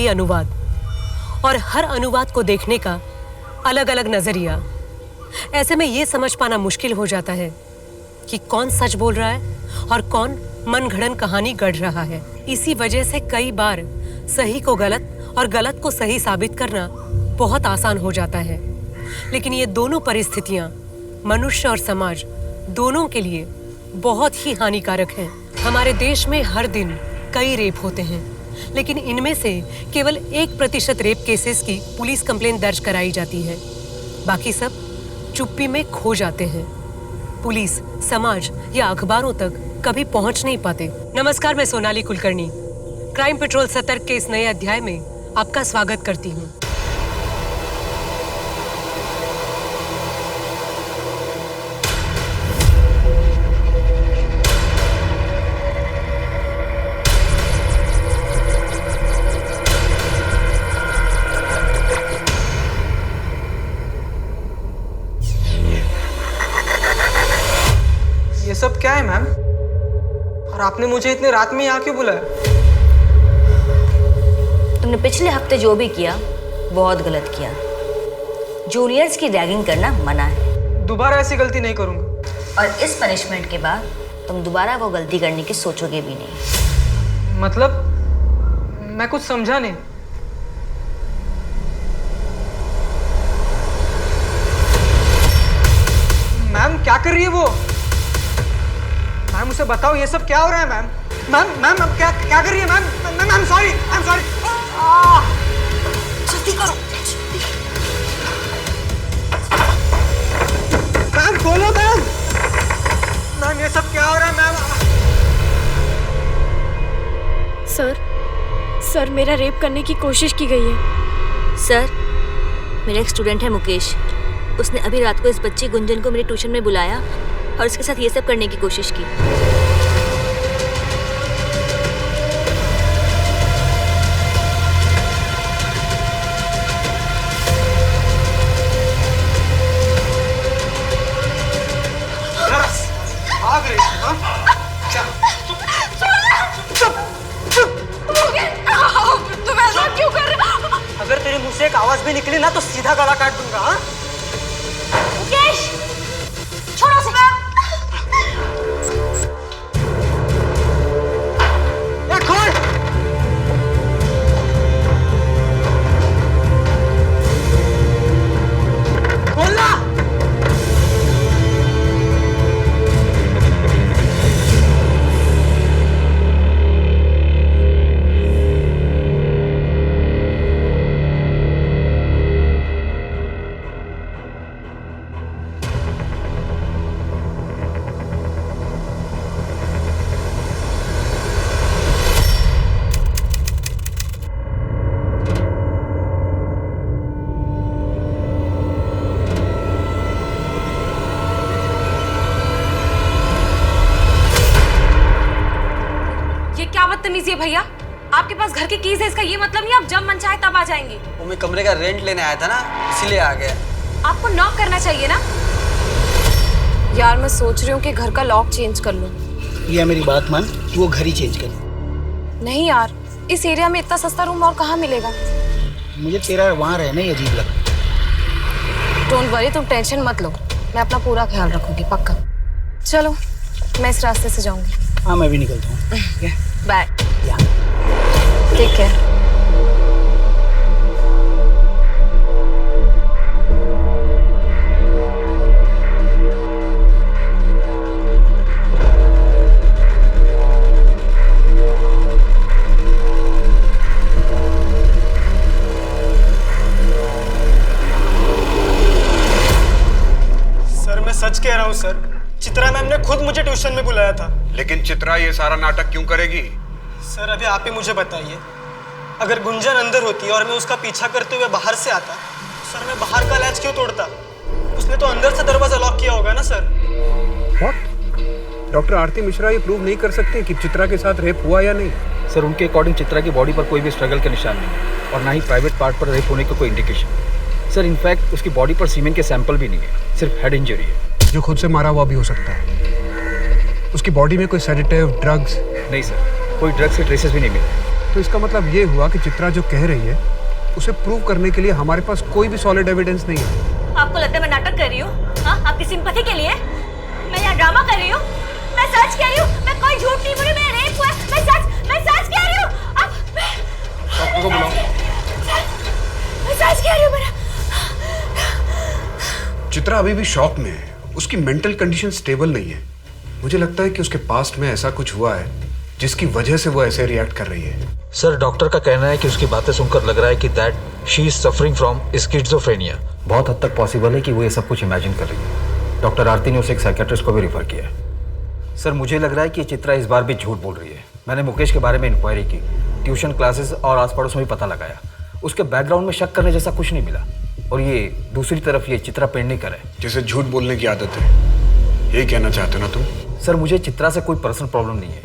अनुवाद, और हर अनुवाद को देखने का अलग अलग नजरिया। ऐसे में ये समझ पाना मुश्किल हो जाता है कि कौन सच बोल रहा है और कौन मनगढ़ंत कहानी गढ़ रहा है। इसी वजह से कई बार सही को गलत और गलत को सही साबित करना बहुत आसान हो जाता है। लेकिन ये दोनों परिस्थितियां मनुष्य और समाज दोनों के लिए बहुत ही हानिकारक हैं। हमारे देश में हर दिन कई रेप होते हैं, लेकिन इनमें से केवल 1% रेप केसेस की पुलिस कंप्लेंट दर्ज कराई जाती है। बाकी सब चुप्पी में खो जाते हैं। पुलिस, समाज या अखबारों तक कभी पहुंच नहीं पाते। नमस्कार, मैं सोनाली कुलकर्णी क्राइम पेट्रोल सतर्क के इस नए अध्याय में आपका स्वागत करती हूँ। ये सब क्या है मैम? और आपने मुझे इतने रात में यहाँ क्यों बुलाया? तुमने पिछले हफ्ते जो भी किया बहुत गलत किया। जूनियर्स की रैगिंग करना मना है। दोबारा ऐसी गलती नहीं करूँगा। और इस पनिशमेंट के बाद तुम दोबारा वो गलती करने की सोचोगे भी नहीं। मतलब मैं कुछ समझा नहीं। मैम क्या कर रही है वो? मैम उसे बताओ ये सब क्या हो रहा है मैम? मैम अब क्या कर रही है ma'am? Ma'am sorry, I am sorry. जल्दी करो। मैम खोलो मैम। मैम ये सब क्या हो रहा है मैम? सर मेरा रेप करने की कोशिश की गई है। सर, मेरा एक स्टूडेंट है मुकेश। उसने अभी रात को इस बच्ची गुंजन को मेरे ट्यूशन में बुलाया और उसके साथ ये सब करने की कोशिश की। भाग रही है, हाँ? तुम ऐसा क्यों कर रहे हो? अगर तेरे मुंह से एक आवाज भी निकली ना तो सीधा गला काट दूंगा। हाँ? मुकेश, छोड़ो उसे। बदतमीजी है भैया। आपके पास घर की कीज है, इसका ये मतलब नहीं आप जब मन चाहे तब आ जाएंगे। वो मैं कमरे का रेंट लेने आया था ना, इसीलिए आ गया। आपको नॉक करना चाहिए ना। यार मैं सोच रही हूँ कि घर का लॉक चेंज कर लूँ। ये मेरी बात मान, तू वो घर ही चेंज कर। नहीं यार, इस एरिया में इतना सस्ता रूम और कहाँ मिलेगा। मुझे तेरा वहाँ रहना ही अजीब लगता। डोंट वरी, तुम टेंशन मत लो, मैं अपना पूरा ख्याल रखूंगी पक्का। चलो मैं इस रास्ते से जाऊंगी। हाँ मैं भी निकलता हूँ। बाय। ठीक है। सर मैं सच कह रहा हूँ सर, चित्रा मैम ने खुद मुझे ट्यूशन में बुलाया था। लेकिन चित्रा ये सारा नाटक क्यों करेगी? सर अभी आप ही मुझे बताइए, अगर गुंजन अंदर होती और मैं उसका पीछा करते हुए बाहर से आता, सर मैं बाहर का लैच क्यों तोड़ता? उसने तो अंदर से दरवाजा लॉक किया होगा ना सर। व्हाट? डॉक्टर आरती मिश्रा ये प्रूव नहीं कर सकते कि चित्रा के साथ रेप हुआ या नहीं? सर उनके अकॉर्डिंग चित्रा की बॉडी पर कोई भी स्ट्रगल के निशान नहीं और ना ही प्राइवेट पार्ट पर रेप होने का कोई इंडिकेशन। सर इनफैक्ट उसकी बॉडी पर सीमेन के सैंपल भी नहीं है, सिर्फ हेड इंजरी है। जो खुद से मारा हुआ भी हो सकता है। उसकी बॉडी में कोई सेडेटिव, ड्रग्स? नहीं सर, कोई ड्रग्स के ट्रेसेस भी नहीं मिले। तो इसका मतलब ये हुआ कि चित्रा जो कह रही है उसे प्रूव करने के लिए हमारे पास कोई भी सॉलिड एविडेंस नहीं है। आपको लगता है मैं नाटक कर रही हूँ? हाँ, आपकी सिंपैथी के लिए मैं यहाँ ड्रामा कर रही हूँ? मैं सच कह रही हूँ, मैं कोई झूठ नहीं बोल रही, मैं रेप हुआ है, मैं सच कह रही हूँ। अब डॉक्टर को बुलाओ। मैं सच कह रही हूँ मेरा। चित्रा अभी भी शॉक में है, उसकी मेंटल कंडीशन स्टेबल नहीं है। मुझे लगता है कि उसके पास्ट में ऐसा कुछ हुआ है जिसकी वजह से वो ऐसे रिएक्ट कर रही है। सर, डॉक्टर का कहना है कि उसकी बातें सुनकर लग रहा है कि that she is suffering from schizophrenia. बहुत हद तक पॉसिबल है कि वो ये सब कुछ इमेजिन कर रही है। डॉक्टर आरती ने उसे एक साइकियाट्रिस्ट को भी रेफर किया है। सर, मुझे लग रहा है कि चित्रा इस बार भी झूठ बोल रही है। मैंने मुकेश के बारे में इंक्वायरी की, ट्यूशन क्लासेस और आस पड़ोस में भी पता लगाया। उसके बैकग्राउंड में शक करने जैसा कुछ नहीं मिला। और ये दूसरी तरफ ये चित्रा पेडनेकर है जैसे झूठ बोलने की आदत है, यही कहना चाहते हो ना तुम? सर, मुझे चित्रा से कोई पर्सनल प्रॉब्लम नहीं है,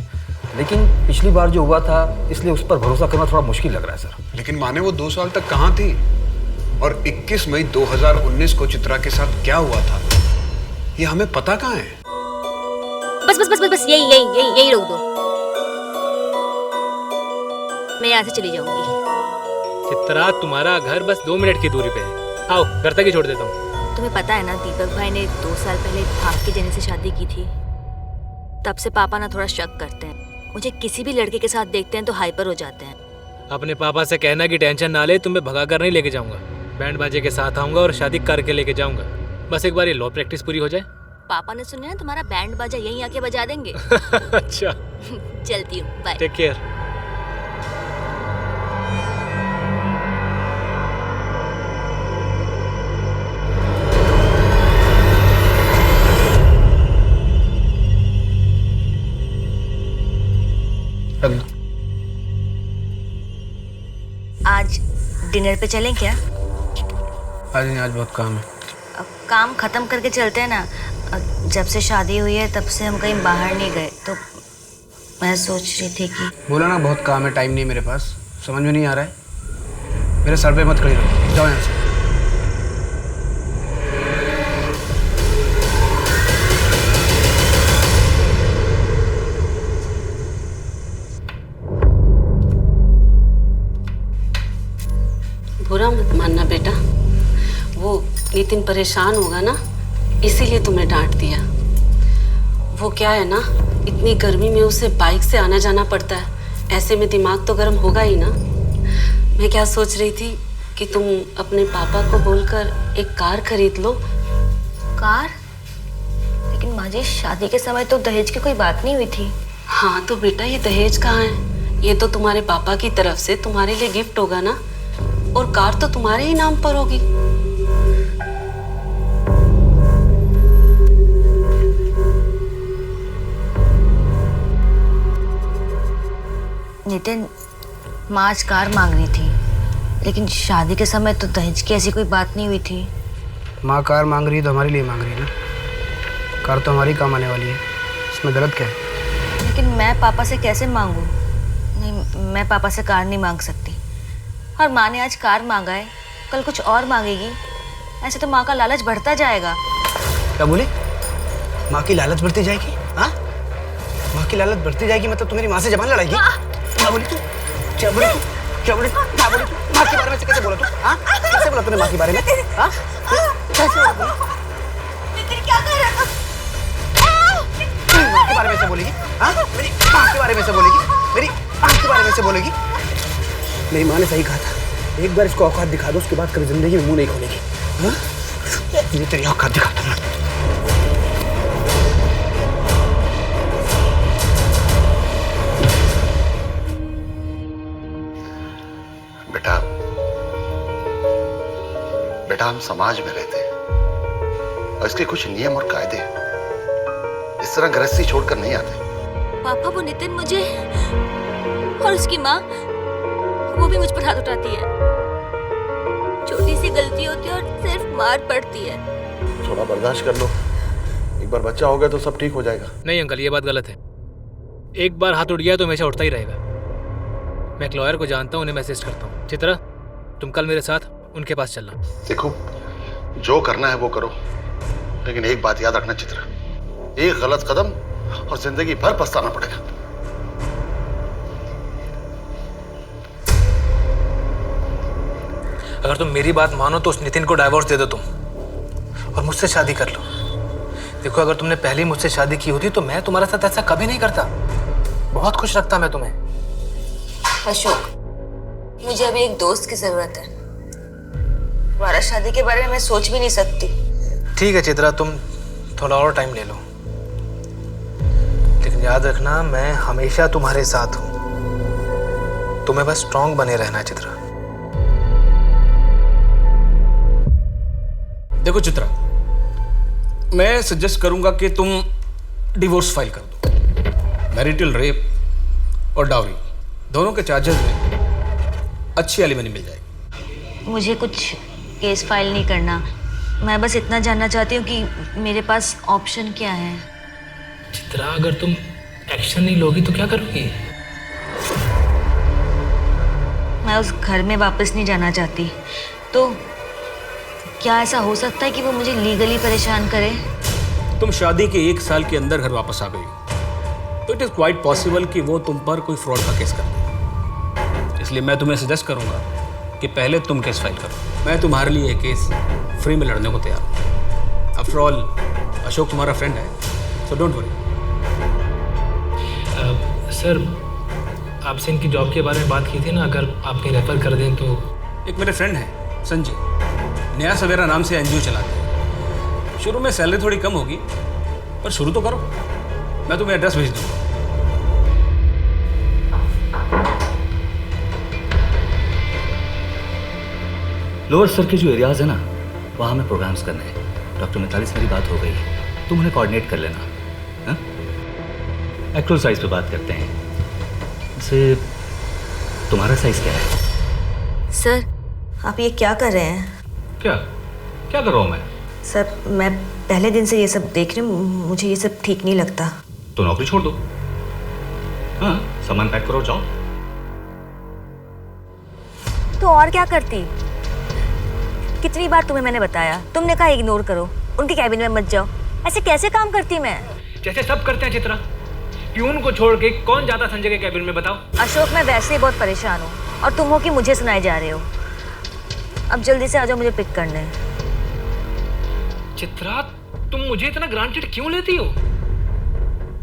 लेकिन पिछली बार जो हुआ था इसलिए उस पर भरोसा करना थोड़ा मुश्किल लग रहा है सर। लेकिन माने वो 2 साल तक कहाँ थी? और 21 मई 2019 को चित्रा के साथ क्या हुआ था ये हमें पता कहाँ है? बस बस बस बस बस यही रोक दो। मैं यहाँ से चली जाऊंगी। चित्रा, तुम्हारा घर बस 2 मिनट की दूरी पे है। आओ, घर तक ही छोड़ देता हूँ। तुम्हें पता है ना, दीपक भाई ने 2 साल पहले भाग के जेनी से शादी की थी। तब से पापा ना थोड़ा शक करते हैं। मुझे किसी भी लड़के के साथ देखते हैं तो हाइपर हो जाते हैं। अपने पापा से कहना कि टेंशन ना ले, तुम्हें भगा कर नहीं लेके जाऊंगा। बैंड बाजे के साथ आऊंगा और शादी करके लेके जाऊंगा। बस एक बार ये लॉ प्रैक्टिस पूरी हो जाए। पापा ने सुना है तुम्हारा बैंड बाजा यहीं आके बजा देंगे। अच्छा, चलती हूँ, बाय। Take care. आज डिनर पे चलें क्या? आज बहुत काम है। अब काम खत्म करके चलते हैं ना। जब से शादी हुई है तब से हम कहीं बाहर नहीं गए, तो मैं सोच रही थी कि बोला ना बहुत काम है, टाइम नहीं है मेरे पास। समझ में नहीं आ रहा है? मेरे सर पे मत खड़ी रहो, जाओ यहाँ से। बुरा मत मानना बेटा, वो नितिन परेशान होगा ना, इसीलिए तुम्हें डांट दिया। वो क्या है ना, इतनी गर्मी में उसे बाइक से आना जाना पड़ता है, ऐसे में दिमाग तो गर्म होगा ही ना। मैं क्या सोच रही थी कि तुम अपने पापा को बोलकर एक कार खरीद लो। कार? लेकिन माँ जी, शादी के समय तो दहेज की कोई बात नहीं हुई थी। हाँ तो बेटा, ये दहेज कहाँ है? ये तो तुम्हारे पापा की तरफ से तुम्हारे लिए गिफ्ट होगा ना, और कार तो तुम्हारे ही नाम पर होगी। नितिन, माँ आज कार मांग रही थी, लेकिन शादी के समय तो दहेज की ऐसी कोई बात नहीं हुई थी। माँ कार मांग रही है तो हमारे लिए मांग रही है ना। कार तो हमारी काम आने वाली है, इसमें गलत क्या है? लेकिन मैं पापा से कैसे मांगू? नहीं, मैं पापा से कार नहीं मांग सकती। और माँ ने आज कार मांगा है, कल कुछ और मांगेगी। ऐसे तो माँ का लालच बढ़ता जाएगा। क्या बोले? माँ की लालच बढ़ती जाएगी? हाँ, माँ की लालच बढ़ती जाएगी मतलब तू मेरी माँ से जबान लड़ाएगी? क्या बोली तू? क्या बोली तू? क्या बोली? क्या बोली तू? माँ के बारे में कैसे बोला तू? हाँ, कैसे बोला तूने माँ के बारे में? हाँ, कैसे बोला? नितिन, क्या कर रहा माँ के बारे में से बोलेगी? हाँ, मेरी माँ के बारे में से बोलेगी? मेरी माँ के बारे में से बोलेगी? मेरी माँ ने सही कहा था, एक बार इसको औकात दिखा दो, उसके बाद कभी जिंदगी में मुंह नहीं खोलेगी। हाँ, ये तेरी औकात दिखाता हूँ। बेटा, बेटा हम समाज में रहते हैं और इसके कुछ नियम और कायदे हैं। इस तरह गृहस्थी छोड़कर नहीं आते। पापा, वो नितिन मुझे और उसकी माँ, वो भी मुझ पर हाथ उठाती है। छोटी सी गलती होती है और सिर्फ मार पड़ती है। थोड़ा बर्दाश्त कर लो, एक बार बच्चा हो गया तो सब ठीक हो जाएगा। नहीं अंकल, ये बात गलत है। एक बार हाथ उठ गया तो हमेशा उठता ही रहेगा। मैं एक लॉयर को जानता हूँ, उन्हें मैं असिस्ट करता हूँ। चित्रा, तुम कल मेरे साथ उनके पास चलना। देखो, जो करना है वो करो, लेकिन एक बात याद रखना चित्रा, एक गलत कदम और जिंदगी भर पछताना पड़ेगा। अगर तुम मेरी बात मानो तो उस नितिन को डाइवोर्स दे दो तुम और मुझसे शादी कर लो। देखो, अगर तुमने पहले मुझसे शादी की होती तो मैं तुम्हारे साथ ऐसा कभी नहीं करता। बहुत खुश रखता मैं तुम्हें। अशोक, मुझे अभी एक दोस्त की जरूरत है। तुम्हारा शादी के बारे में मैं सोच भी नहीं सकती। ठीक है चित्रा, तुम थोड़ा और टाइम ले लो, लेकिन याद रखना मैं हमेशा तुम्हारे साथ हूं। तुम्हें बस स्ट्रांग बने रहना है चित्रा। देखो चित्रा, मैं सजेस्ट करूंगा कि तुम डिवोर्स फाइल कर दो। मैरिटल रेप और डाउरी दोनों के चार्जेस में अच्छी एलिमनी मिल जाएगी। मुझे कुछ केस फाइल नहीं करना, मैं बस इतना जानना चाहती हूँ कि मेरे पास ऑप्शन क्या है। चित्रा, अगर तुम एक्शन नहीं लोगी तो क्या करोगी? मैं उस घर में वापस नहीं जाना चाहती। तो क्या ऐसा हो सकता है कि वो मुझे लीगली परेशान करे? तुम शादी के 1 साल के अंदर घर वापस आ गई तो इट इज क्वाइट पॉसिबल कि वो तुम पर कोई फ्रॉड का केस कर दे। इसलिए मैं तुम्हें सजेस्ट करूंगा कि पहले तुम केस फाइल करो। मैं तुम्हारे लिए ये केस फ्री में लड़ने को तैयार हूँ। आफ्टर ऑल अशोक तुम्हारा फ्रेंड है, सो डोंट वरी। सर, आपसे इनकी जॉब के बारे में बात की थी ना, अगर आप कहीं रेफर कर दें तो। एक मेरे फ्रेंड है संजय, नया सवेरा नाम से एनजीओ चलाते हैं। शुरू में सैलरी थोड़ी कम होगी, पर शुरू तो करो। मैं तुम्हें एड्रेस भेज दूंगा। लोअर सर के जो एरियाज है ना, वहाँ हमें प्रोग्राम्स करने हैं। डॉक्टर मिताली से मेरी बात हो गई, तुम उन्हें कोऑर्डिनेट कर लेना। हाँ, एक्चुअल साइज पे बात करते हैं। वैसे तुम्हारा साइज क्या है? सर, आप ये क्या कर रहे हैं? क्या क्या कर रहा हूँ मैं? सर, मैं पहले दिन से ये सब देख रही हूँ, मुझे ये सब ठीक नहीं लगता। तो नौकरी छोड़ दो। हाँ, सामान पैक करो, जाओ। तो और क्या करती? कितनी बार तुम्हें मैंने बताया, तुमने कहा इग्नोर करो, उनके कैबिन में मत जाओ। ऐसे कैसे काम करती मैं? जैसे सब करते हैं चित्रा। प्यून को छोड़ के कौन जाता संजय के कैबिन में, बताओ? अशोक, मैं वैसे ही बहुत परेशान हूँ और तुम हो कि मुझे सुनाए जा रहे हो। अब जल्दी से आ जाओ, मुझे पिक करने। चित्रा, तुम मुझे इतना ग्रांटेड क्यों लेती हो?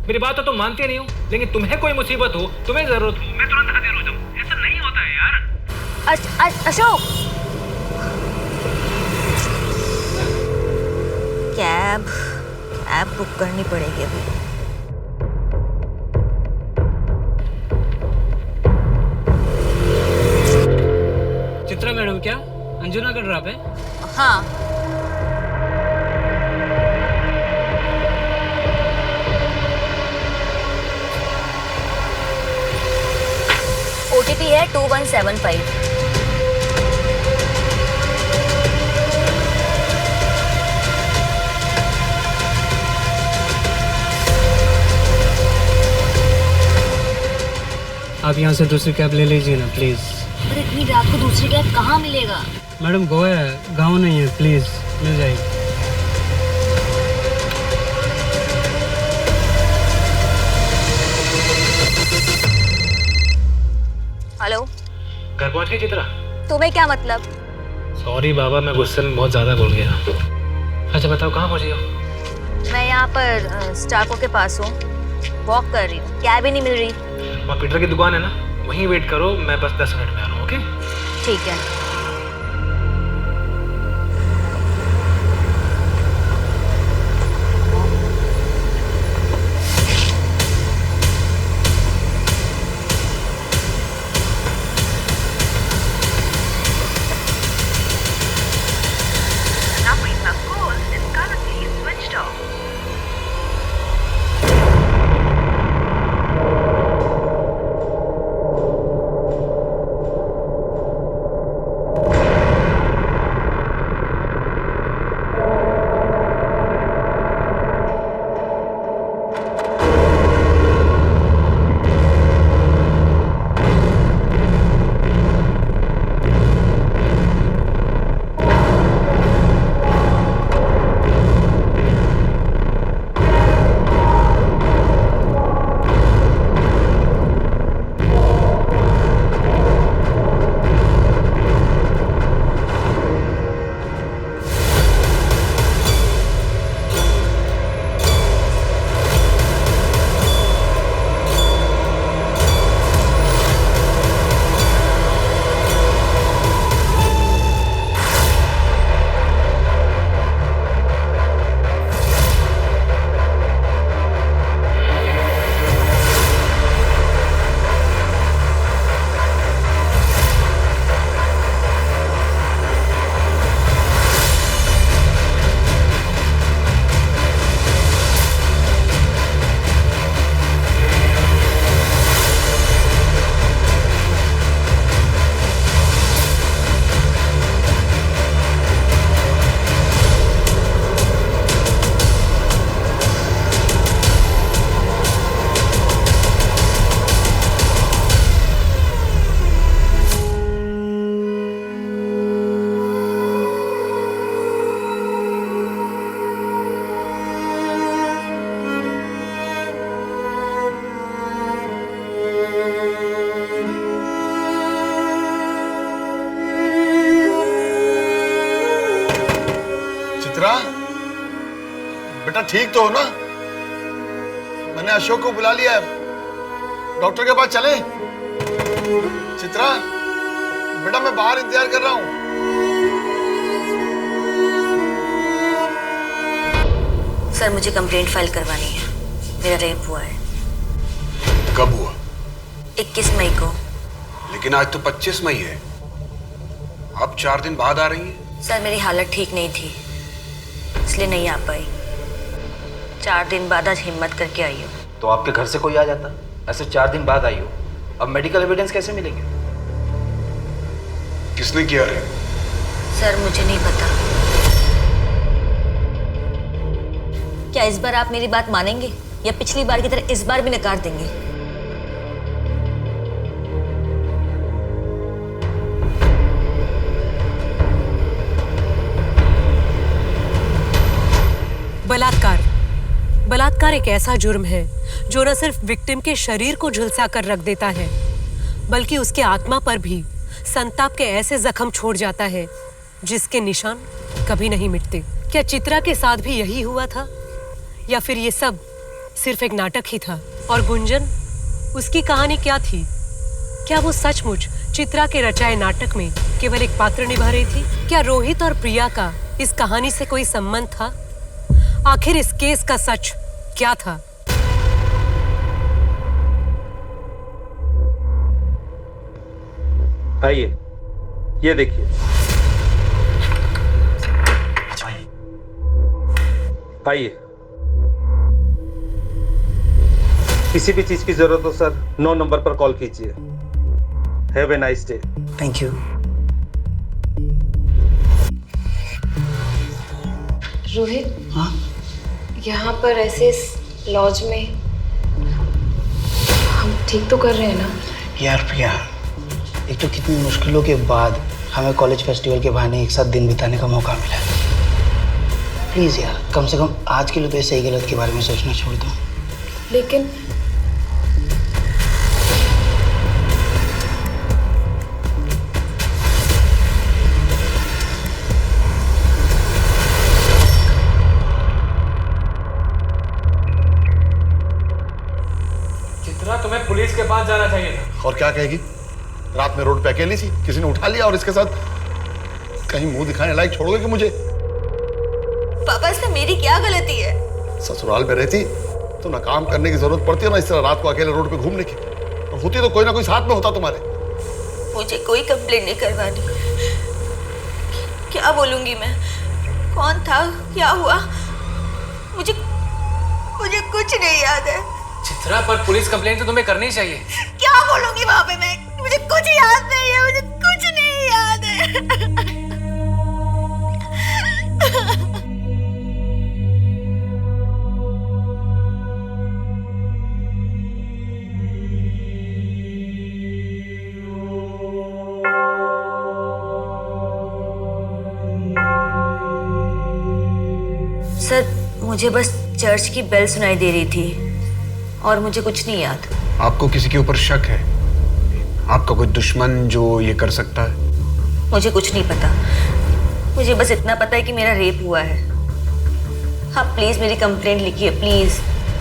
मेरी बात तो तुम मानती नहीं हो, लेकिन तुम्हें कोई मुसीबत हो, तुम्हें जरूरत हो, मैं तुरंत हाजिर हो जाऊं। ऐसा नहीं होता है यार। अशोक, कैब बुक करनी पड़ेगी अभी। चित्रा मैडम, क्या अंजुना का ड्रॉप है? हाँ। OTP है 2175। आप यहाँ से दूसरी कैब ले लीजिए ना प्लीज़। पर इतनी रात को दूसरी कैब कहाँ मिलेगा? मैडम, गोवा है, गाँव नहीं है, प्लीज़ मिल जाएगी। हेलो, घर पहुंच गई चित्रा? तुम्हें क्या मतलब? सॉरी बाबा, मैं गुस्से में बहुत ज्यादा बोल गया। अच्छा बताओ, कहाँ पहुंची हो? मैं यहाँ पर स्टाको के पास हूँ, वॉक कर रही हूँ, कैब ही नहीं मिल रही। वहाँ पीटर की दुकान है ना, वहीं वेट करो, मैं बस 10 मिनट में आ रहा हूँ। ओके, ठीक है। चित्रा, बेटा ठीक तो हो ना? मैंने अशोक को बुला लिया है, डॉक्टर के पास चले? चित्रा बेटा, मैं बाहर इंतजार कर रहा हूं। सर मुझे कंप्लेंट फाइल करवानी है, मेरा रेप हुआ है। कब हुआ? 21 मई को। लेकिन आज तो 25 मई है, अब 4 दिन बाद आ रही हैं। सर मेरी हालत ठीक नहीं थी, इसलिए नहीं आ पाई। 4 दिन बाद आज हिम्मत करके आई हूँ। तो आपके घर से कोई आ जाता? ऐसे 4 दिन बाद आई हो, अब मेडिकल एविडेंस कैसे मिलेंगे? किसने किया रेप? सर मुझे नहीं पता। क्या इस बार आप मेरी बात मानेंगे या पिछली बार की तरह इस बार भी नकार देंगे? बलात्कार। बलात्कार एक ऐसा जुर्म है जो न सिर्फ विक्टिम के शरीर को झुलसा कर रख देता है, बल्कि उसके आत्मा पर भी संताप के ऐसे जख्म छोड़ जाता है जिसके निशान कभी नहीं मिटते। क्या चित्रा के साथ भी यही हुआ था, या फिर ये सब सिर्फ एक नाटक ही था? और गुंजन, उसकी कहानी क्या थी? क्या वो सचमुच चित्रा के रचाए नाटक में केवल एक पात्र निभा रही थी? क्या रोहित और प्रिया का इस कहानी से कोई संबंध था? आखिर इस केस का सच क्या था? आइए, ये देखिए। आइए, किसी भी चीज की जरूरत हो सर 9 नंबर पर कॉल कीजिए। Have a nice day. Thank you. Rohit, हाँ? यहाँ पर ऐसे इस लॉज में हम ठीक तो कर रहे हैं ना? यार प्रिया, एक तो कितनी मुश्किलों के बाद हमें कॉलेज फेस्टिवल के बहाने एक साथ दिन बिताने का मौका मिला। प्लीज यार, कम से कम आज के लिए तो ये सही गलत के बारे में सोचना छोड़ दो। लेकिन चित्रा, तुम्हें पुलिस के पास जाना चाहिए था। और क्या कहेगी? रात में रोड पे अकेली सी, किसी ने उठा लिया और इसके साथ कहीं मुंह दिखाने लायक छोड़ोगे कि मुझे? पापा, इसमें मेरी क्या गलती है? ससुराल में रहती तो ना काम करने की जरूरत पड़ती है ना इस तरह रात को अकेले रोड पे घूमने की, और होती तो कोई ना कोई साथ में होता तुम्हारे। मुझे कोई कंप्लेंट नहीं करवानी। क्या बोलूंगी मैं? कौन था, क्या हुआ? मुझे कुछ नहीं याद है। चित्रा, पर पुलिस कंप्लेंट तो तुम्हें करनी चाहिए। क्या बोलूंगी वहां पे मैं? मुझे कुछ याद नहीं है, मुझे कुछ नहीं याद है। सर, मुझे बस चर्च की बेल सुनाई दे रही थी और मुझे कुछ नहीं याद। आपको किसी के ऊपर शक है? आपका कोई दुश्मन जो ये कर सकता है? मुझे कुछ नहीं पता, मुझे बस इतना पता है कि मेरा रेप हुआ है। हाँ प्लीज मेरी कंप्लेंट लिखिए प्लीज।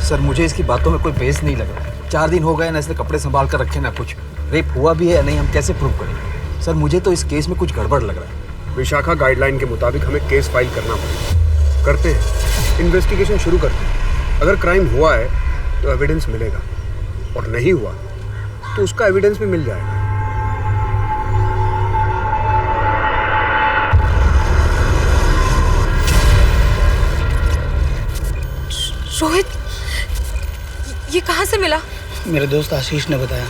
सर मुझे इसकी बातों में कोई बेस नहीं लग रहा। 4 दिन हो गए ना, इसलिए कपड़े संभाल कर रखे ना कुछ। रेप हुआ भी है या नहीं हम कैसे प्रूव करेंगे? सर मुझे तो इस केस में कुछ गड़बड़ लग रहा है। विशाखा गाइडलाइन के मुताबिक हमें केस फाइल करना पड़ेगा। करते हैं, इन्वेस्टिगेशन शुरू करते हैं। अगर क्राइम हुआ है तो एविडेंस मिलेगा, और नहीं हुआ तो उसका एविडेंस भी मिल जाएगा। रोहित, ये कहाँ से मिला? मेरे दोस्त आशीष ने बताया,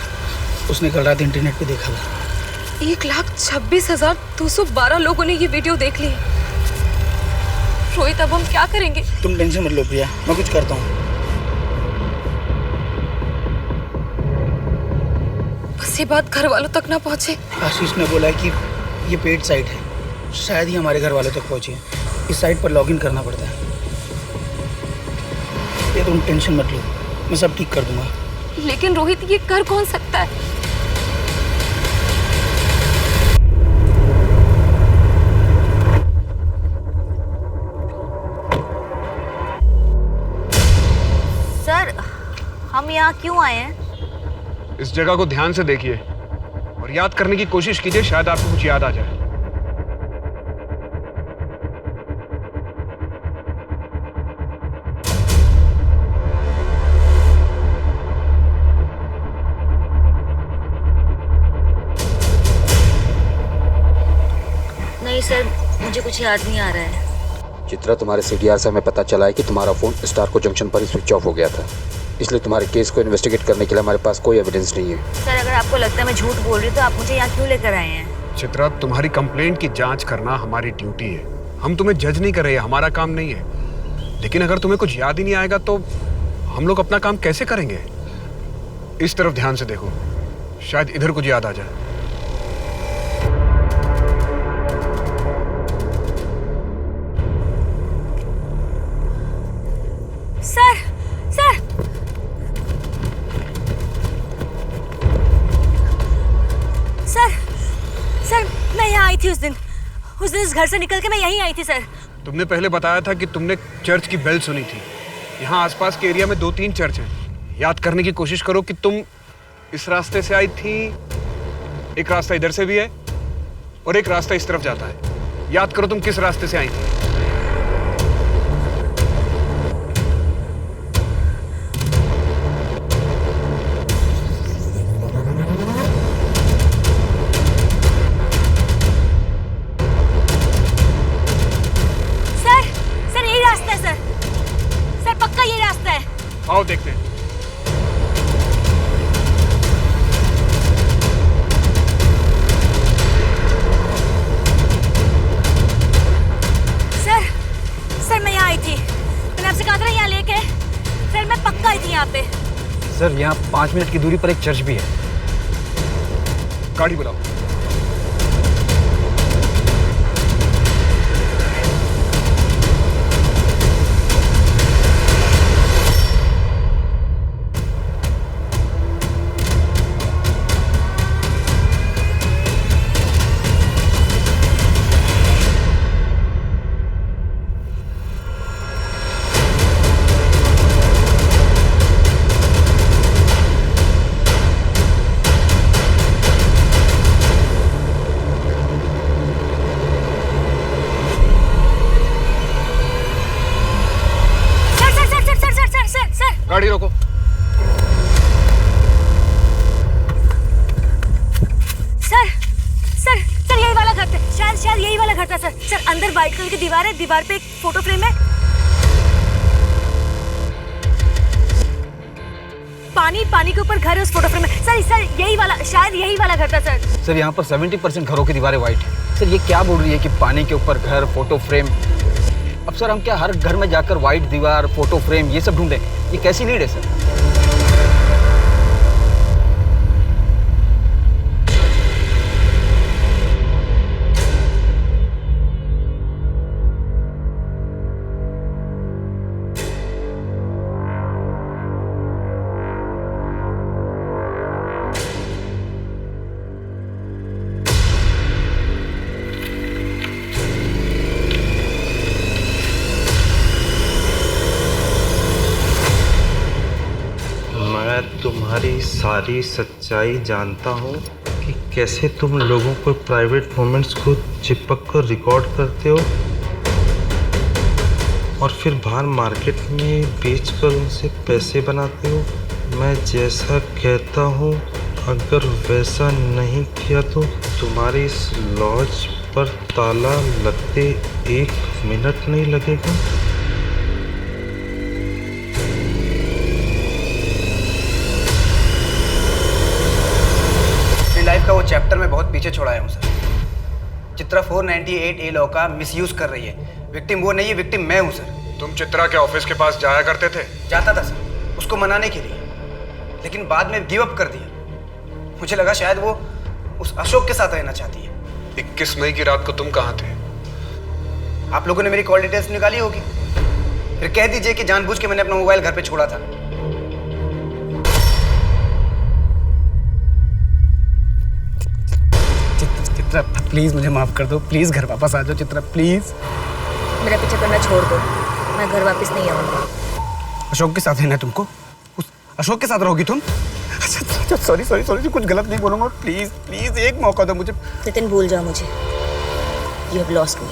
उसने कल रात इंटरनेट पे देखा था। 1,26,212 लोगों ने ये वीडियो देख ली। रोहित, अब हम क्या करेंगे? तुम टेंशन मत लो प्रिया, मैं कुछ करता हूँ। बस ये बात घर वालों तक ना पहुँचे। आशीष ने बोला है कि ये पेड साइट है, शायद ही हमारे घर वालों तक पहुँचे। इस साइट पर लॉगिन करना पड़ता है। ये तुम टेंशन मत लो, मैं सब ठीक कर दूंगा। लेकिन रोहित, ये कर कौन सकता है? क्यों आए हैं? इस जगह को ध्यान से देखिए और याद करने की कोशिश कीजिए, शायद आपको कुछ याद आ जाए। नहीं सर, मुझे कुछ याद नहीं आ रहा है। चित्रा, तुम्हारे सीडीआर से हमें पता चला है कि तुम्हारा फोन स्टारको जंक्शन पर ही स्विच ऑफ हो गया था, इसलिए तुम्हारे केस को इन्वेस्टिगेट करने के लिए हमारे पास कोई एविडेंस नहीं है। सर, अगर आपको लगता है मैं झूठ बोल रही हूँ तो आप मुझे यहाँ क्यों लेकर आए हैं? चित्रा, तुम्हारी कंप्लेंट की जांच करना हमारी ड्यूटी है। हम तुम्हें जज नहीं कर रहे हैं, हमारा काम नहीं है। लेकिन अगर तुम्हें कुछ याद ही नहीं आएगा तो हम लोग अपना काम कैसे करेंगे? इस तरफ ध्यान से देखो, शायद इधर कुछ याद आ जाए। सर, सर, सर, सर, मैं यहाँ आई थी उस दिन इस घर से निकल के मैं यहीं आई थी सर। तुमने पहले बताया था कि तुमने चर्च की बेल सुनी थी। यहाँ आसपास के एरिया में 2-3 चर्च हैं। याद करने की कोशिश करो कि तुम इस रास्ते से आई थी। एक रास्ता इधर से भी है और एक रास्ता इस तरफ जाता है। याद करो तुम किस रास्ते से आई थी। आओ देखते हैं। सर, मैं यहाँ आई थी। मैंने आपसे कहा था ना यहाँ लेके। सर, मैं पक्का आई थी यहाँ पे। सर, यहाँ 5 मिनट की दूरी पर एक चर्च भी है। गाड़ी बुलाओ। गाड़ी रोको। सर, यही वाला घर था। शायद यही वाला घर था सर। सर, अंदर व्हाइट कलर की दीवार है, दीवार पे एक फोटो फ्रेम है। पानी के ऊपर घर है उस फोटो फ्रेम में। सर, यही वाला, शायद यही वाला घर था सर। सर, यहाँ पर 70% घरों की दीवारें व्हाइट है। सर, ये क्या बोल रही है कि पानी के ऊपर घर, फोटो फ्रेम? अब सर, हम क्या हर घर में जाकर व्हाइट दीवार, फोटो फ्रेम ये सब ढूंढें? ये कैसी नीड है सर? तुम्हारी सारी सच्चाई जानता हूँ कि कैसे तुम लोगों को प्राइवेट मोमेंट्स को चिपक कर रिकॉर्ड करते हो और फिर बाहर मार्केट में बेचकर उनसे पैसे बनाते हो। मैं जैसा कहता हूँ अगर वैसा नहीं किया तो तुम्हारी इस लॉज पर ताला लगते 1 मिनट नहीं लगेगा। लाइफ का वो चैप्टर मैं बहुत पीछे छोड़ाया हूँ सर। चित्रा 498A लॉ का मिसयूज कर रही है। विक्टिम वो नहीं है, विक्टिम मैं हूँ सर। तुम चित्रा के ऑफिस के पास जाया करते थे? जाता था सर, उसको मनाने के लिए, लेकिन बाद में गिव अप कर दिया। मुझे लगा शायद वो उस अशोक के साथ रहना चाहती है। 21 मई की रात को तुम कहाँ थे? आप लोगों ने मेरी कॉल डिटेल्स निकाली होगी। फिर कह दीजिए कि जानबूझ के मैंने अपना मोबाइल घर पे छोड़ा था। चित्रा प्लीज मुझे माफ कर दो, प्लीज घर वापस आ जाओ चित्रा, प्लीज। मेरा पीछे करना छोड़ दो, मैं घर वापस नहीं आऊंगा। अशोक के साथ रहना है तुमको? उस अशोक के साथ रहोगी तुम? अच्छा सॉरी सॉरी सॉरी, कुछ गलत नहीं बोलूंगा, प्लीज प्लीज एक मौका दो मुझे। नितिन भूल जाओ मुझे, यू हैव लॉस्ट मी।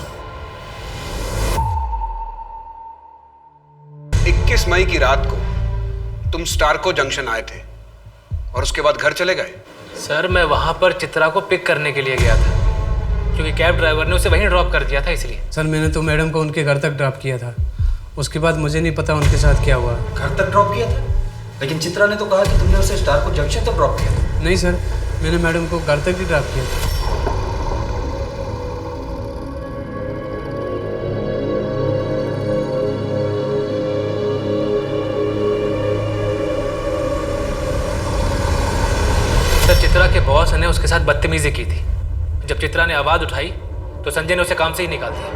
21 मई की रात को तुम स्टारको जंक्शन आए थे और उसके बाद घर चले गए। सर मैं वहाँ पर चित्रा को पिक करने के लिए गया था, क्योंकि कैब ड्राइवर ने उसे वहीं ड्रॉप कर दिया था, इसलिए। सर मैंने तो मैडम को उनके घर तक ड्रॉप किया था, उसके बाद मुझे नहीं पता उनके साथ क्या हुआ। घर तक ड्रॉप किया था? लेकिन चित्रा ने तो कहा कि तुमने उसे स्टारको जंक्शन तक ड्रॉप किया था। नहीं सर, मैंने मैडम को घर तक ही ड्रॉप किया था। सर चित्रा के बॉस ने उसके साथ बदतमीजी की थी। जब चित्रा ने आवाज़ उठाई तो संजय ने उसे काम से ही निकाल दिया।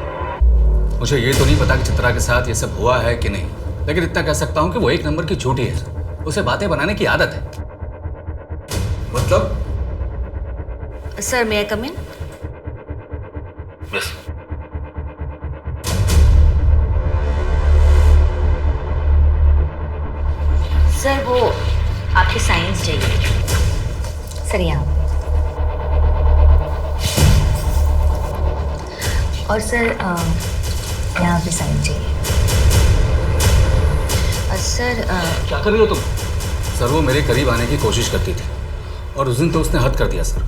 मुझे ये तो नहीं पता कि चित्रा के साथ ये सब हुआ है कि नहीं, लेकिन इतना कह सकता हूँ कि वो एक नंबर की झूठी है। उसे बातें बनाने की आदत है। मतलब? सर मे आई कम इन? यस। सर वो आपके साइंस चाहिए। सर यहाँ। और सर यहाँ पे साइन चाहिए। सर क्या कर रही हो तुम? सर वो मेरे करीब आने की कोशिश करती थी और उस दिन तो उसने हद कर दिया सर।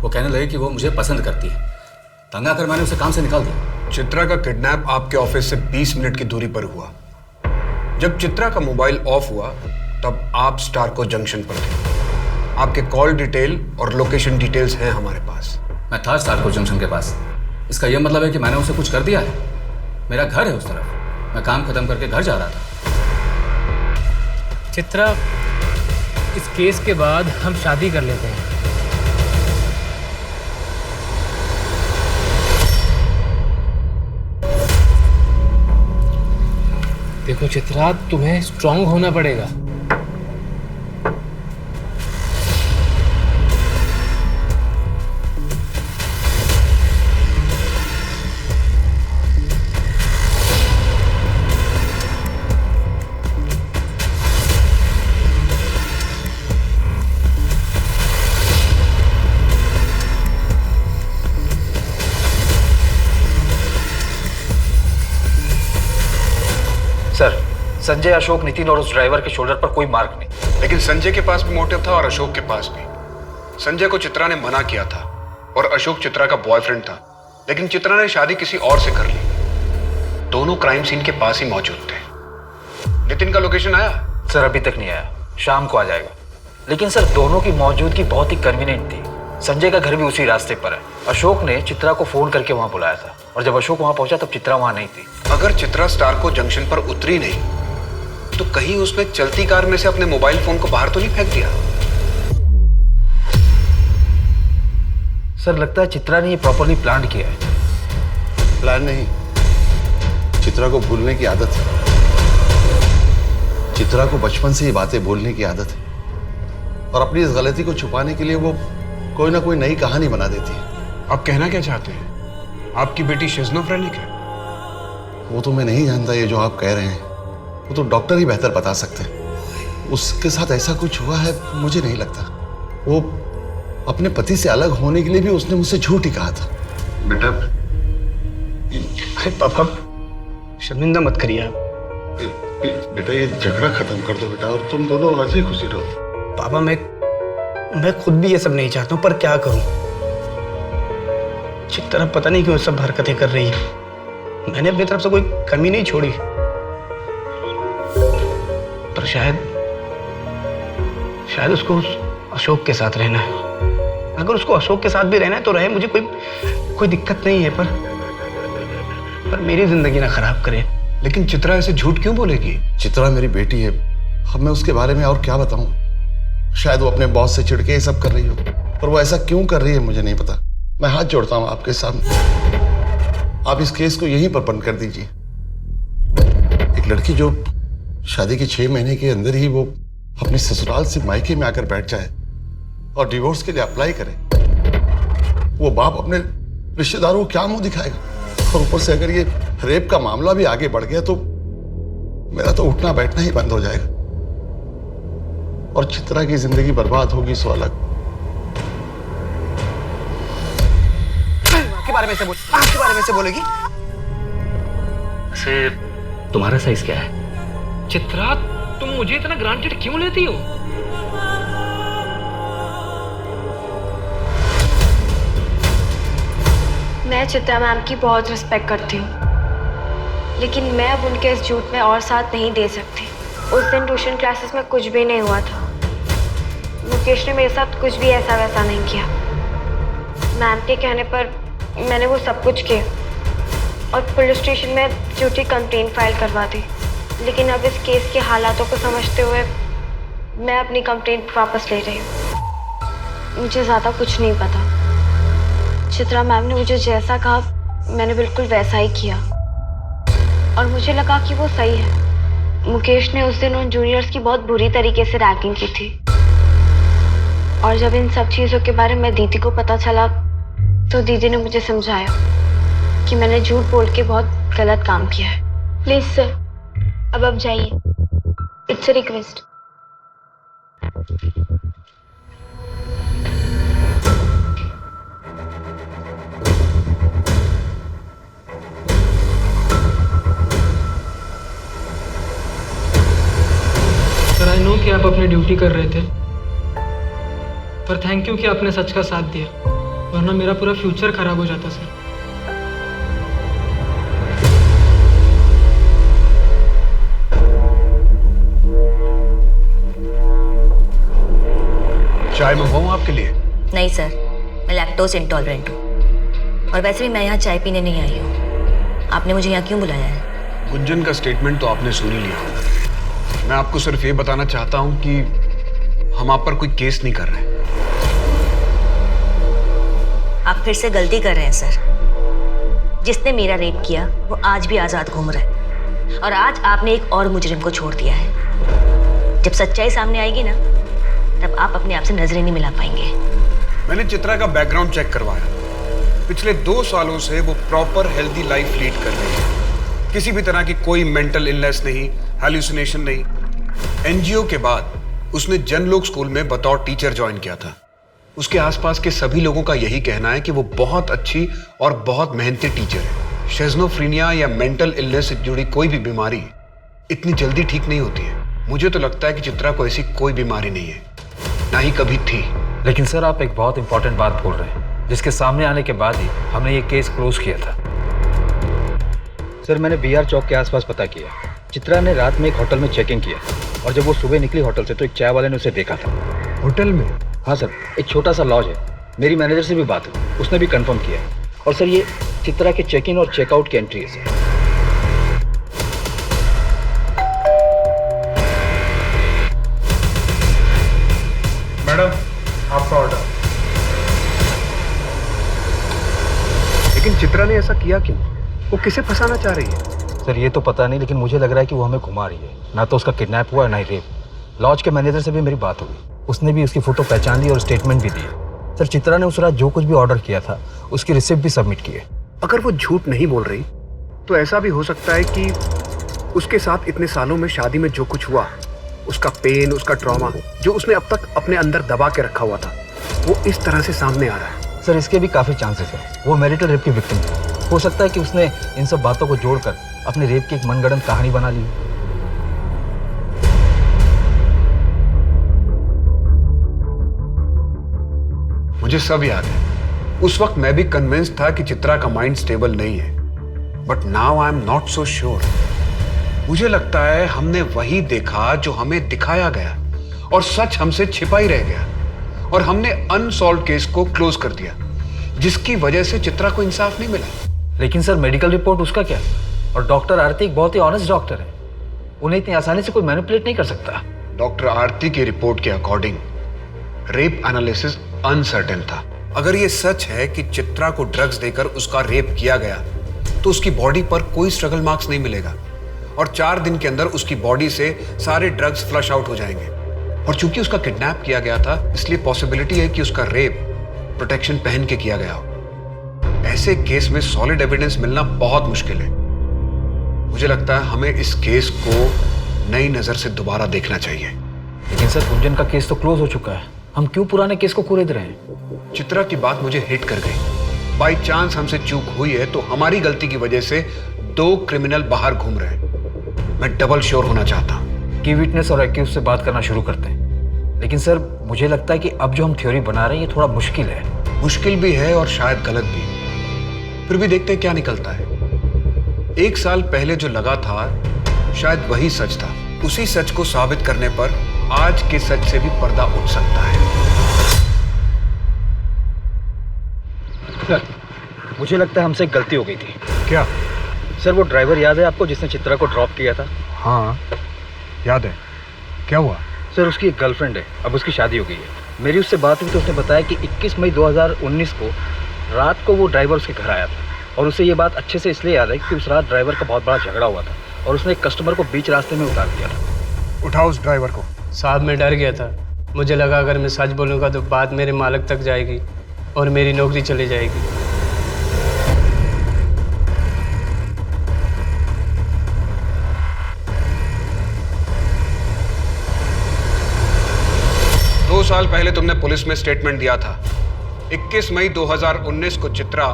वो कहने लगे कि वो मुझे पसंद करती है। तंग आकर मैंने उसे काम से निकाल दिया। चित्रा का किडनैप आपके ऑफिस से 20 मिनट की दूरी पर हुआ। जब चित्रा का मोबाइल ऑफ हुआ तब आप स्टारको जंक्शन पर थे। आपके कॉल डिटेल और लोकेशन डिटेल्स हैं हमारे पास। मैं था स्टारको जंक्शन के पास। इसका यह मतलब है कि मैंने उसे कुछ कर दिया है? मेरा घर है उस तरफ, मैं काम खत्म करके घर जा रहा था। चित्रा, इस केस के बाद हम शादी कर लेते हैं। देखो चित्रा, तुम्हें स्ट्रांग होना पड़ेगा। सर, संजय, अशोक, नितिन और उस ड्राइवर के शोल्डर पर कोई मार्क नहीं। लेकिन संजय के पास भी मोटिव था और अशोक के पास भी। संजय को चित्रा ने मना किया था और अशोक चित्रा का बॉयफ्रेंड था, लेकिन चित्रा ने शादी किसी और से कर ली। दोनों क्राइम सीन के पास ही मौजूद थे। नितिन का लोकेशन आया? सर अभी तक नहीं आया, शाम को आ जाएगा। लेकिन सर दोनों की मौजूदगी बहुत ही कन्वीनियंट थी। संजय का घर भी उसी रास्ते पर है। अशोक ने चित्रा को फोन करके वहां बुलाया था और जब अशोक वहां पहुंचा तब चित्रा वहां नहीं थी। अगर चित्रा स्टारको जंक्शन पर उतरी नहीं तो कहीं उसने चलती कार में से अपने मोबाइल फोन को बाहर तो नहीं फेंक दिया? सर लगता है चित्रा ने ये प्रॉपर्ली प्लान किया है। प्लान नहीं, चित्रा को भूलने की आदत है। चित्रा को बचपन से ये बातें बोलने की आदत है और अपनी इस गलती को छुपाने के लिए वो कोई ना कोई नई कहानी बना देती है। आप कहना क्या चाहते हैं? आपकी बेटी शिज़ोफ्रेनिक है? वो तो मैं नहीं जानता, ये जो आप कह रहे हैं वो तो डॉक्टर ही बेहतर बता सकते हैं। उसके साथ ऐसा कुछ हुआ है मुझे नहीं लगता। वो अपने पति से अलग होने के लिए भी उसने मुझसे झूठ ही कहा था। बेटा, अरे पापा शर्मिंदा मत करिए आप। बेटा ये झगड़ा खत्म कर दो बेटा और तुम दोनों हंसी खुशी रहो। पापा मैं खुद भी ये सब नहीं चाहता हूँ, पर क्या करूँ। चित्रा पता नहीं क्यों सब हरकतें कर रही है। मैंने अपनी तरफ से कोई कमी नहीं छोड़ी, पर शायद उसको उस अशोक के साथ रहना है। अगर उसको अशोक के साथ भी रहना है तो रहे, मुझे कोई दिक्कत नहीं है, पर मेरी जिंदगी ना खराब करे। लेकिन चित्रा ऐसे झूठ क्यों बोलेगी? चित्रा मेरी बेटी है, अब मैं उसके बारे में और क्या बताऊं। शायद वो अपने बॉस से चिढ़ के ये सब कर रही हो, पर वो ऐसा क्यों कर रही है मुझे नहीं पता। मैं हाथ जोड़ता हूं आपके सामने, आप इस केस को यहीं पर बंद कर दीजिए। एक लड़की जो शादी के 6 महीने के अंदर ही वो अपने ससुराल से मायके में आकर बैठ जाए और डिवोर्स के लिए अप्लाई करे, वो बाप अपने रिश्तेदारों को क्या मुंह दिखाएगा? और ऊपर से अगर ये रेप का मामला भी आगे बढ़ गया तो मेरा तो उठना बैठना ही बंद हो जाएगा। और चित्रा की जिंदगी बर्बाद होगी सो अलग। माँ के बारे में से बोल, माँ के बारे में से बोलेगी? वैसे तुम्हारा साइज क्या है? चित्रा, तुम मुझे इतना ग्रांटेड क्यों लेती हो? मैं चित्रा मैम की बहुत रिस्पेक्ट करती हूँ, लेकिन मैं अब उनके इस झूठ में और साथ नहीं दे सकती। उस दिन ट्यूशन क्लासेस में कुछ भी नहीं हुआ था। मुकेश ने मेरे साथ कुछ भी ऐसा वैसा नहीं किया। मैम के कहने पर मैंने वो सब कुछ किया और पुलिस स्टेशन में झूठी कंप्लेंट फाइल करवा दी। लेकिन अब इस केस के हालातों को समझते हुए मैं अपनी कंप्लेंट वापस ले रही हूँ। मुझे ज़्यादा कुछ नहीं पता। चित्रा मैम ने मुझे जैसा कहा मैंने बिल्कुल वैसा ही किया और मुझे लगा कि वो सही है। मुकेश ने उस दिन उन जूनियर्स की बहुत बुरी तरीके से रैगिंग की थी और जब इन सब चीज़ों के बारे में दीदी को पता चला तो दीदी ने मुझे समझाया कि मैंने झूठ बोल के बहुत गलत काम किया है। प्लीज़ सर, अब आप जाइए। It's a request. Sir, I know कि आप अपनी ड्यूटी कर रहे थे, पर थैंक यू कि आपने सच का साथ दिया, वरना मेरा पूरा फ्यूचर खराब हो जाता सर। चाय मंगवाऊं आपके लिए? नहीं सर, मैं लैक्टोज इंटॉलरेंट हूँ और वैसे भी मैं यहाँ चाय पीने नहीं आई हूँ। आपने मुझे यहाँ क्यों बुलाया है? गुंजन का स्टेटमेंट तो आपने सुन ही लिया। मैं आपको सिर्फ ये बताना चाहता हूँ कि हम आप पर कोई केस नहीं कर रहे। आप फिर से गलती कर रहे हैं सर। जिसने मेरा रेप किया वो आज भी आज़ाद घूम रहा है और आज आपने एक और मुजरिम को छोड़ दिया है। जब सच्चाई सामने आएगी ना, तब आप अपने आप से नजरें नहीं मिला पाएंगे। मैंने चित्रा का बैकग्राउंड चेक करवाया। पिछले 2 सालों से वो प्रॉपर हेल्दी लाइफ लीड कर रही है। किसी भी तरह की कोई मेंटल इलनेस नहीं, हैल्यूसिनेशन नहीं। एनजीओ के बाद उसने जनलोक स्कूल में बतौर टीचर ज्वाइन किया था। उसके आसपास के सभी लोगों का यही कहना है कि वो बहुत अच्छी और बहुत मेहनती टीचर है। शिज़ोफ्रेनिया या मेंटल इलनेस से जुड़ी कोई भी बीमारी इतनी जल्दी ठीक नहीं होती है। मुझे तो लगता है कि चित्रा को ऐसी कोई बीमारी नहीं है, ना ही कभी थी। लेकिन सर, आप एक बहुत इंपॉर्टेंट बात बोल रहे हैं, जिसके सामने आने के बाद ही हमने ये केस क्लोज किया था। सर, मैंने बीआर चौक के आसपास पता किया। चित्रा ने रात में एक होटल में चेक इन किया और जब वो सुबह निकली होटल से तो एक चाय वाले ने उसे देखा था। होटल में? हाँ सर, एक छोटा सा लॉज है। मेरी मैनेजर से भी बात हुई, उसने भी कंफर्म किया। और सर, ये चित्रा के चेक इन और चेकआउट की एंट्री है सर। मैडम, आपका ऑर्डर। लेकिन चित्रा ने ऐसा किया क्यों? वो किसे फंसाना चाह रही है? सर, ये तो पता नहीं, लेकिन मुझे लग रहा है कि वो हमें घुमा रही है। ना तो उसका किडनैप हुआ है, ना ही रेप। लॉज के मैनेजर से भी मेरी बात हुई, उसने भी उसकी फोटो पहचान ली और स्टेटमेंट भी दी। सर, चित्रा ने उस रात जो कुछ भी ऑर्डर किया था उसकी रिसिप्ट भी सबमिट की है। अगर वो झूठ नहीं बोल रही तो ऐसा भी हो सकता है कि उसके साथ इतने सालों में शादी में जो कुछ हुआ, उसका पेन, उसका ट्रॉमा जो उसने अब तक अपने अंदर दबा के रखा हुआ था, वो इस तरह से सामने आ रहा है। सर, इसके भी काफ़ी चांसेस है। वो मैरिटल रेप की विक्टिम है। हो सकता है कि उसने इन सब बातों को जोड़कर अपने रेप की एक मनगढ़ंत कहानी बना ली। मुझे सब याद है। उस वक्त मैं भी कन्विंस था कि चित्रा का माइंड स्टेबल नहीं है, but now I am not so sure. मुझे लगता है हमने वही देखा जो हमें दिखाया गया और सच हमसे छिपा ही रह गया और हमने अनसॉल्व्ड केस को क्लोज कर दिया, जिसकी वजह से चित्रा को इंसाफ नहीं मिला। लेकिन सर, मेडिकल रिपोर्ट उसका क्या? और डॉक्टर आरती एक बहुत ही ऑनेस्ट डॉक्टर है, उन्हें इतनी आसानी से कोई मैनिपुलेट नहीं कर सकता। डॉक्टर आरती की रिपोर्ट के अकॉर्डिंग रेप एनालिसिस अनसर्टेन था। अगर ये सच है कि चित्रा को ड्रग्स देकर उसका रेप किया गया, तो उसकी बॉडी पर कोई स्ट्रगल मार्क्स नहीं मिलेगा और 4 दिन के अंदर उसकी बॉडी से सारे ड्रग्स फ्लश आउट हो जाएंगे। और चूंकि उसका किडनैप किया गया था, इसलिए पॉसिबिलिटी है कि उसका रेप प्रोटेक्शन पहन के किया गया हो। ऐसे केस में सॉलिड एविडेंस मिलना बहुत मुश्किल है। मुझे लगता है हमें इस केस को नई नजर से दोबारा देखना चाहिए। लेकिन सर गुंजन का केस तो क्लोज हो चुका है, हम क्यों पुराने केस को कुरेद रहे हैं? चित्रा की बात मुझे हिट कर गई। बाई चांस हमसे चूक हुई है तो हमारी गलती की वजह से 2 क्रिमिनल बाहर घूम रहे हैं। मैं डबल श्योर होना चाहता हूँ। की विटनेस और एक्यूज से बात करना शुरू करते हैं, लेकिन सर मुझे लगता है कि अब जो हम थ्योरी बना रहे हैं ये थोड़ा मुश्किल है। मुश्किल भी है और शायद गलत भी, फिर भी देखते हैं क्या निकलता है। 1 साल पहले जो लगा था शायद वही सच था। उसी सच को साबित करने पर आज के सच से भी पर्दा उठ सकता है। सर मुझे लगता है हमसे एक गलती हो गई थी। क्या? सर वो ड्राइवर याद है आपको जिसने चित्रा को ड्रॉप किया था? हाँ याद है। क्या हुआ? सर उसकी एक गर्लफ्रेंड है, अब उसकी शादी हो गई है। मेरी उससे बात हुई तो उसने बताया कि 21 मई 2019 को रात को वो ड्राइवर उसके घर आया था और उसे ये बात अच्छे से इसलिए याद है कि उस रात ड्राइवर का बहुत बड़ा झगड़ा हुआ था और उसने एक कस्टमर को बीच रास्ते में उतार दिया था। उठाओ उस ड्राइवर को। साहब मैं डर गया था, मुझे लगा अगर मैं सच बोलूँगा तो बात मेरे मालिक तक जाएगी और मेरी नौकरी चली जाएगी। दो साल पहले तुमने पुलिस में स्टेटमेंट दिया था। 21 मई 2019 को चित्रा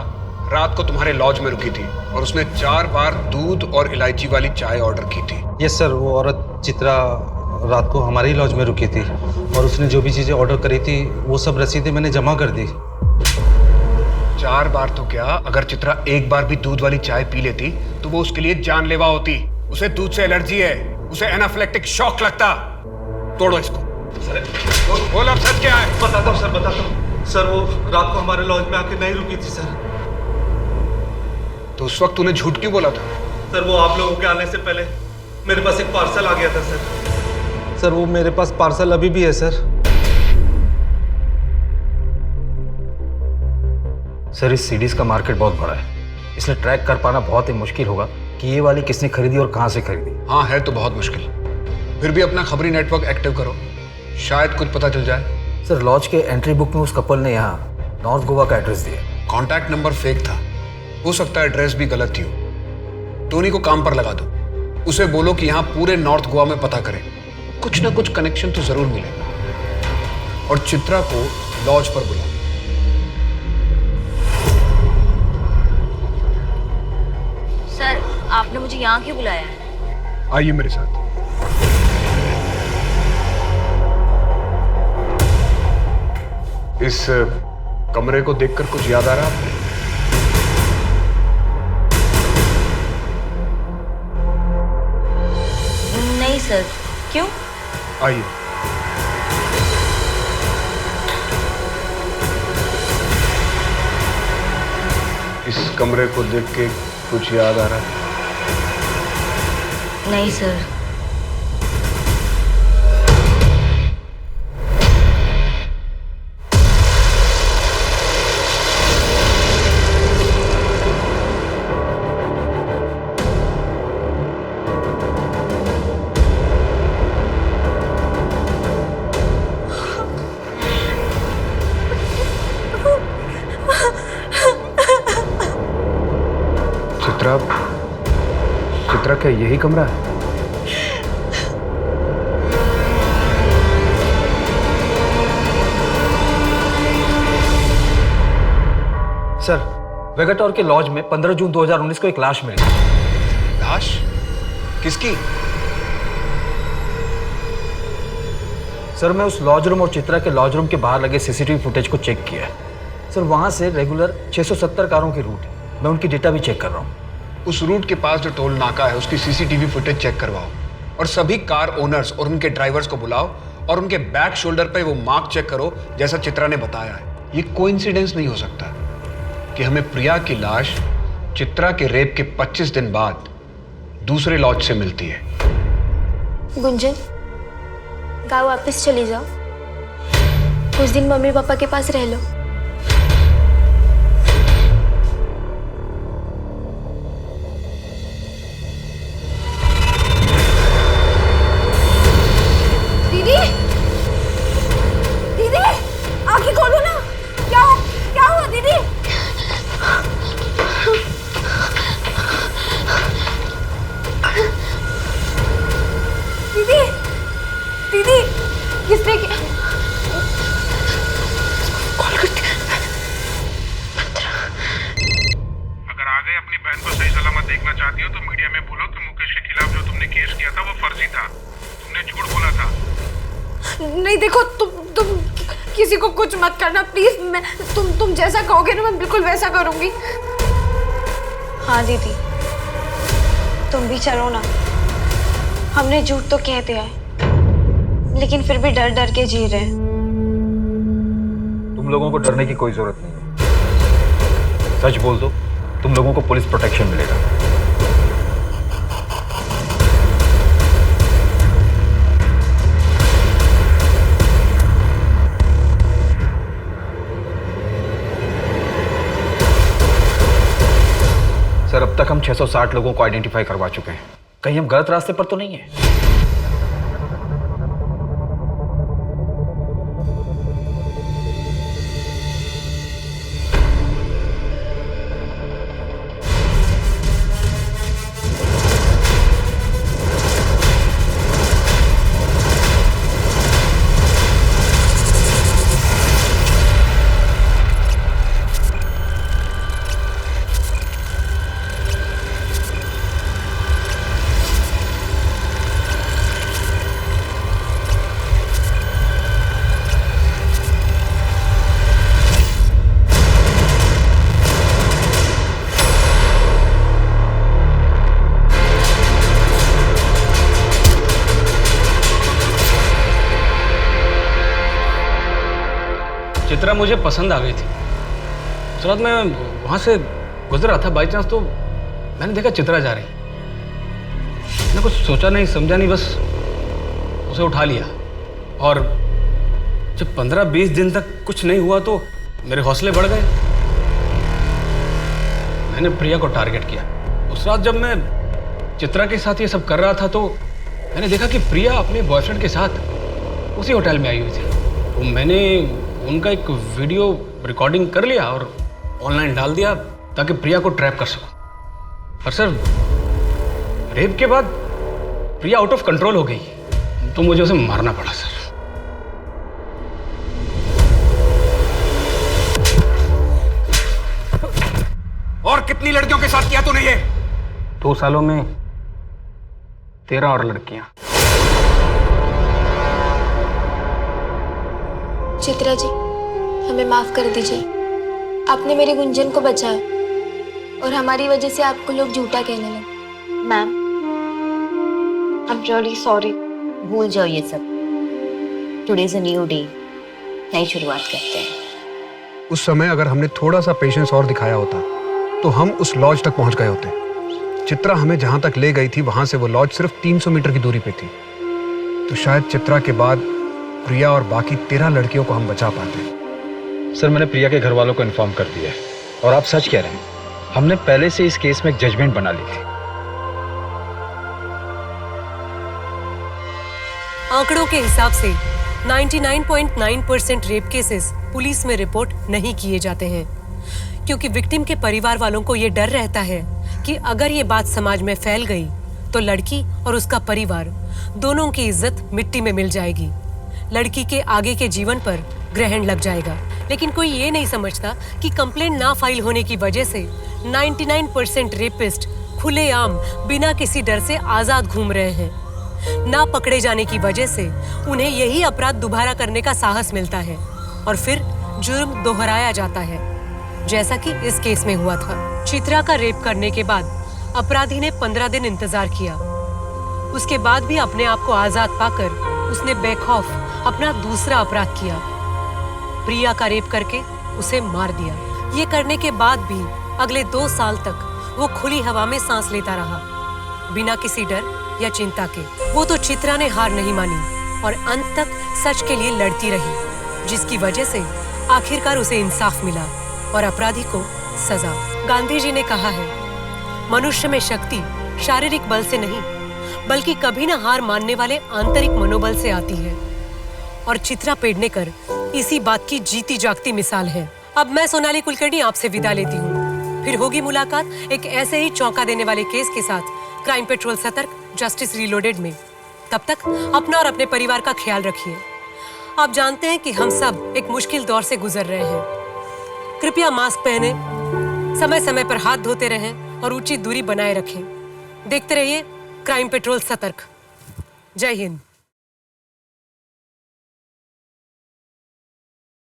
रात को तुम्हारे लॉज में रुकी थी और उसने 4 बार दूध और इलायची वाली चाय ऑर्डर की थी। यस सर, वो औरत चित्रा रात को हमारी लॉज में रुकी थी और उसने जो भी चीज़ें ऑर्डर करी थी वो सब रसीदें मैंने जमा कर दी। 4 बार तो क्या, अगर चित्रा 1 बार भी दूध वाली चाय पी लेती तो वो उसके लिए जानलेवा होती। उसे दूध से एलर्जी है, उसे एनाफिलेक्टिक शॉक लगता। तोड़ो इसको। बोल अब सच क्या है? बताता हूँ सर, बताता हूँ सर। वो रात को हमारे लॉज में आके नहीं रुकी थी सर। तो उस वक्त तूने झूठ क्यों बोला था? सर वो आप लोगों के आने से पहले मेरे पास एक पार्सल आ गया था सर। सर वो मेरे पास पार्सल अभी भी है सर। सर इस सीडीज का मार्केट बहुत बड़ा है, इसलिए ट्रैक कर पाना बहुत ही मुश्किल होगा कि ये वाली किसने खरीदी और कहाँ से खरीदी। हाँ है तो बहुत मुश्किल, फिर भी अपना खबरी नेटवर्क एक्टिव करो, शायद कुछ पता चल जाए। सर लॉज के एंट्री बुक में उस कपल ने यहाँ नॉर्थ गोवा का एड्रेस दिया। कॉन्टैक्ट नंबर फेक था, हो सकता है एड्रेस भी गलत ही हो। टोनी को काम पर लगा दो, उसे बोलो कि यहाँ पूरे नॉर्थ गोवा में पता करें, कुछ ना कुछ कनेक्शन तो जरूर मिलेगा। और चित्रा को लॉज पर बुलाओ। सर आपने मुझे यहाँ क्यों बुलाया है? आइए मेरे साथ। इस कमरे को देखकर कुछ याद आ रहा है? नहीं सर, क्यों? आइए। इस कमरे को देख के कुछ याद आ रहा है? नहीं सर। चित्रा क्या यही कमरा है? सर वेगाटोर के लॉज में 15 जून 2019 को एक लाश मिली। लाश? किसकी? सर मैं उस लॉज रूम और चित्रा के लॉज रूम के बाहर लगे सीसीटीवी फुटेज को चेक किया है। सर वहां से रेगुलर 670 कारों की रूट है, मैं उनकी डेटा भी चेक कर रहा हूँ। उस रूट के पास जो टोल नाका है उसकी सीसीटीवी फुटेज चेक करवाओ और सभी कार ओनर्स और उनके ड्राइवर्स को बुलाओ और उनके बैक शोल्डर पे वो मार्क चेक करो जैसा चित्रा ने बताया है। ये कोइंसिडेंस नहीं हो सकता कि हमें प्रिया की लाश चित्रा के रेप के 25 दिन बाद दूसरे लॉज से मिलती है। गुंजन गाँव वापस चली जाओ, कुछ दिन मम्मी पापा के पास रह लो। बहन को सही सलामत देखना चाहती हो तो मीडिया में बोलो कि मुकेश के खिलाफ जो तुमने केस किया था वो फर्जी था, तुमने झूठ बोला था। नहीं देखो, तुम किसी को कुछ मत करना प्लीज। मैं तुम जैसा कहोगे ना मैं बिल्कुल वैसा करूंगी। हाँ दीदी, तुम भी चलो ना। हमने झूठ तो कह दिया है, लेकिन फिर भी डर डर के जी रहे हैं। तुम लोगों को डरने की कोई जरूरत नहीं है। सच बोल दो, तुम लोगों को पुलिस प्रोटेक्शन मिलेगा। सर, अब तक हम 660 लोगों को आइडेंटिफाई करवा चुके हैं। कहीं हम गलत रास्ते पर तो नहीं है? चित्रा मुझे पसंद आ गई थी। उस रात मैं वहां से गुजर रहा था बाई चांस, तो मैंने देखा चित्रा जा रही। मैंने कुछ सोचा नहीं समझा नहीं, बस उसे उठा लिया। और जब 15-20 दिन तक कुछ नहीं हुआ तो मेरे हौसले बढ़ गए। मैंने प्रिया को टारगेट किया। उस रात जब मैं चित्रा के साथ ये सब कर रहा था तो मैंने देखा कि प्रिया अपने बॉयफ्रेंड के साथ उसी होटल में आई हुई थी। तो मैंने उनका एक वीडियो रिकॉर्डिंग कर लिया और ऑनलाइन डाल दिया ताकि प्रिया को ट्रैप कर सकूं। पर सर, रेप के बाद प्रिया आउट ऑफ कंट्रोल हो गई, तो मुझे उसे मारना पड़ा सर। और कितनी लड़कियों के साथ किया तूने ये? 2 सालों में 13 और लड़कियां। चित्रा जी, हमें माफ कर दीजिए। आपने मेरी गुंजन को बचाया और हमारी वजह से आपको लोग झूठा कहने लगे। Ma'am, I am really sorry. भूल जाओ ये सब। Today is a new day, नई शुरुआत करते हैं। उस समय अगर हमने थोड़ा सा पेशेंस और दिखाया होता तो हम उस लॉज तक पहुंच गए होते। चित्रा हमें जहां तक ले गई थी वहां से वो लॉज सिर्फ 300 मीटर की दूरी पे थी। तो शायद चित्रा के बाद प्रिया और बाकी 13 लड़कियों को हम बचा पाते। सर, मैंने प्रिया के घर वालों को इन्फॉर्म कर दिया है और आप सच कह रहे हैं, हमने पहले से इस केस में एक जजमेंट बना ली थी। आंकड़ों के हिसाब से 99.9% रेप केसेस पुलिस में रिपोर्ट नहीं किए जाते हैं, क्योंकि विक्टिम के परिवार वालों को ये डर रहता है कि अगर ये बात समाज में फैल गई तो लड़की और उसका परिवार दोनों की इज्जत मिट्टी में मिल जाएगी। लड़की के आगे के जीवन पर ग्रहण लग जाएगा। लेकिन कोई ये नहीं समझता कि कंप्लेंट ना फाइल होने की वजह से 99% रेपिस्ट खुलेआम बिना किसी डर से आजाद घूम रहे हैं। ना पकड़े जाने की वजह से उन्हें यही अपराध दोबारा करने का साहस मिलता है और फिर जुर्म दोहराया जाता है, जैसा कि इस केस में हुआ था। चित्रा का रेप करने के बाद अपराधी ने 15 दिन इंतजार किया। उसके बाद भी अपने आप को आजाद पाकर उसने बेखौफ अपना दूसरा अपराध किया, प्रिया का रेप करके उसे मार दिया। ये करने के बाद भी अगले 2 साल तक वो खुली हवा में सांस लेता रहा, बिना किसी डर या चिंता के। वो तो चित्रा ने हार नहीं मानी और अंत तक सच के लिए लड़ती रही, जिसकी वजह से आखिरकार उसे इंसाफ मिला और अपराधी को सजा। गांधी जी ने कहा है, मनुष्य में शक्ति शारीरिक बल से नहीं बल्कि कभी न हार मानने वाले आंतरिक मनोबल से आती है। और चित्रा पेडनेकर इसी बात की जीती जागती मिसाल है। अब मैं सोनाली कुलकर्णी आपसे विदा लेती हूँ। फिर होगी मुलाकात एक ऐसे ही चौंका देने वाले केस के साथ क्राइम पेट्रोल सतर्क, जस्टिस रीलोडेड में। तब तक अपना और अपने परिवार का ख्याल रखिए। आप जानते हैं कि हम सब एक मुश्किल दौर से गुजर रहे हैं। कृपया मास्क पहने, समय समय पर हाथ धोते रहें और उचित दूरी बनाए रखें। देखते रहिए क्राइम पेट्रोल सतर्क। जय हिंद।